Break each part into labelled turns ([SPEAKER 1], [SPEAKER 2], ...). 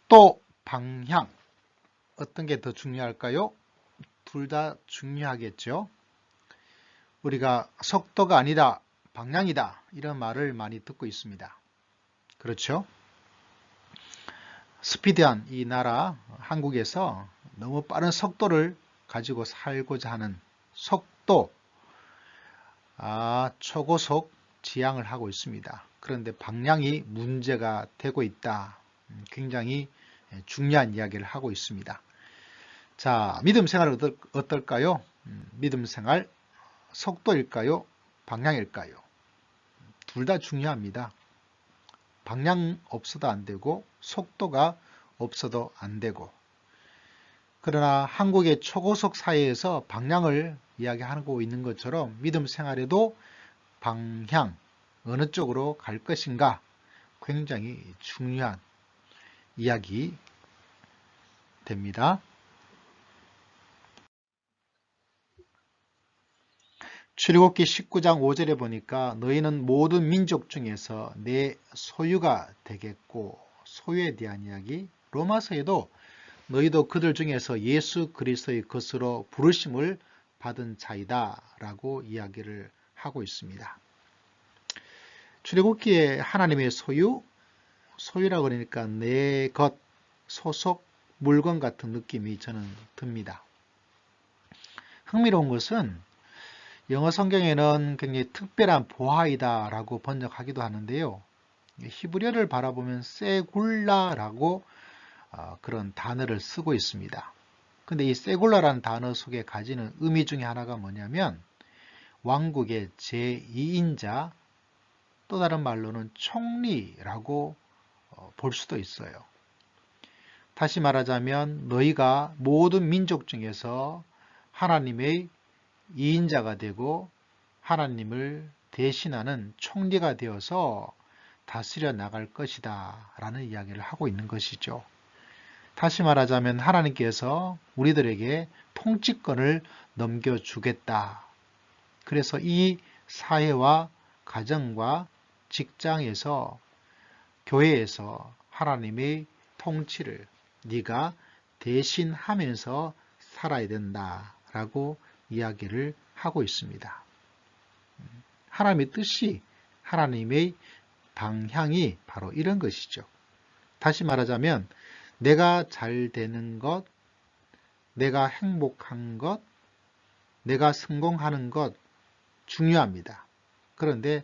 [SPEAKER 1] 속도, 방향 어떤 게 더 중요할까요? 둘 다 중요하겠죠. 우리가 속도가 아니라 방향이다 이런 말을 많이 듣고 있습니다. 그렇죠? 스피디한 이 나라 한국에서 너무 빠른 속도를 가지고 살고자 하는 속도, 초고속 지향을 하고 있습니다. 그런데 방향이 문제가 되고 있다. 굉장히 중요한 이야기를 하고 있습니다. 자, 믿음 생활은 어떨까요? 믿음 생활, 속도일까요? 방향일까요? 둘 다 중요합니다. 방향 없어도 안 되고 속도가 없어도 안 되고, 그러나 한국의 초고속 사회에서 방향을 이야기하고 있는 것처럼 믿음 생활에도 방향, 어느 쪽으로 갈 것인가 굉장히 중요한 이야기 됩니다. 출애굽기 19장 5절에 보니까 너희는 모든 민족 중에서 내 소유가 되겠고, 소유에 대한 이야기. 로마서에도 너희도 그들 중에서 예수 그리스도의 것으로 부르심을 받은 자이다 라고 이야기를 하고 있습니다. 출애굽기에 하나님의 소유라고 그러니까 내 것, 소속, 물건 같은 느낌이 저는 듭니다. 흥미로운 것은 영어 성경에는 굉장히 특별한 보화이다 라고 번역하기도 하는데요. 히브리어를 바라보면 세굴라라고 그런 단어를 쓰고 있습니다. 근데 이 세굴라라는 단어 속에 가지는 의미 중에 하나가 뭐냐면 왕국의 제2인자, 또 다른 말로는 총리라고 볼 수도 있어요. 다시 말하자면 너희가 모든 민족 중에서 하나님의 2인자가 되고 하나님을 대신하는 총리가 되어서 다스려 나갈 것이다 라는 이야기를 하고 있는 것이죠. 다시 말하자면 하나님께서 우리들에게 통치권을 넘겨주겠다. 그래서 이 사회와 가정과 직장에서, 교회에서 하나님의 통치를 네가 대신하면서 살아야 된다라고 이야기를 하고 있습니다. 하나님의 뜻이, 하나님의 방향이 바로 이런 것이죠. 다시 말하자면 내가 잘 되는 것, 내가 행복한 것, 내가 성공하는 것 중요합니다. 그런데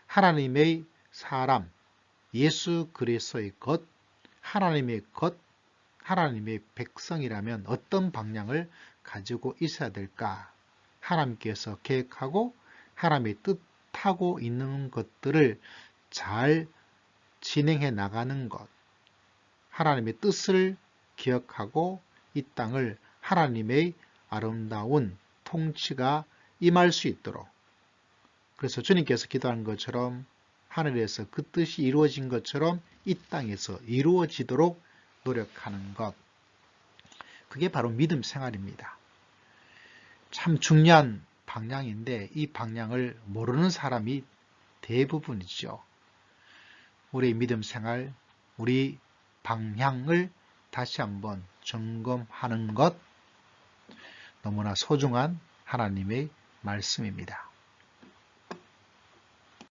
[SPEAKER 1] 하나님의 사람, 예수 그리스도의 것, 하나님의 것, 하나님의 백성이라면 어떤 방향을 가지고 있어야 될까? 하나님께서 계획하고 하나님의 뜻하고 있는 것들을 잘 진행해 나가는 것, 하나님의 뜻을 기억하고 이 땅을 하나님의 아름다운 통치가 임할 수 있도록, 그래서 주님께서 기도한 것처럼 하늘에서 그 뜻이 이루어진 것처럼 이 땅에서 이루어지도록 노력하는 것, 그게 바로 믿음 생활입니다. 참 중요한 방향인데 이 방향을 모르는 사람이 대부분이죠. 우리 믿음 생활, 우리 방향을 다시 한번 점검하는 것, 너무나 소중한 하나님의 말씀입니다.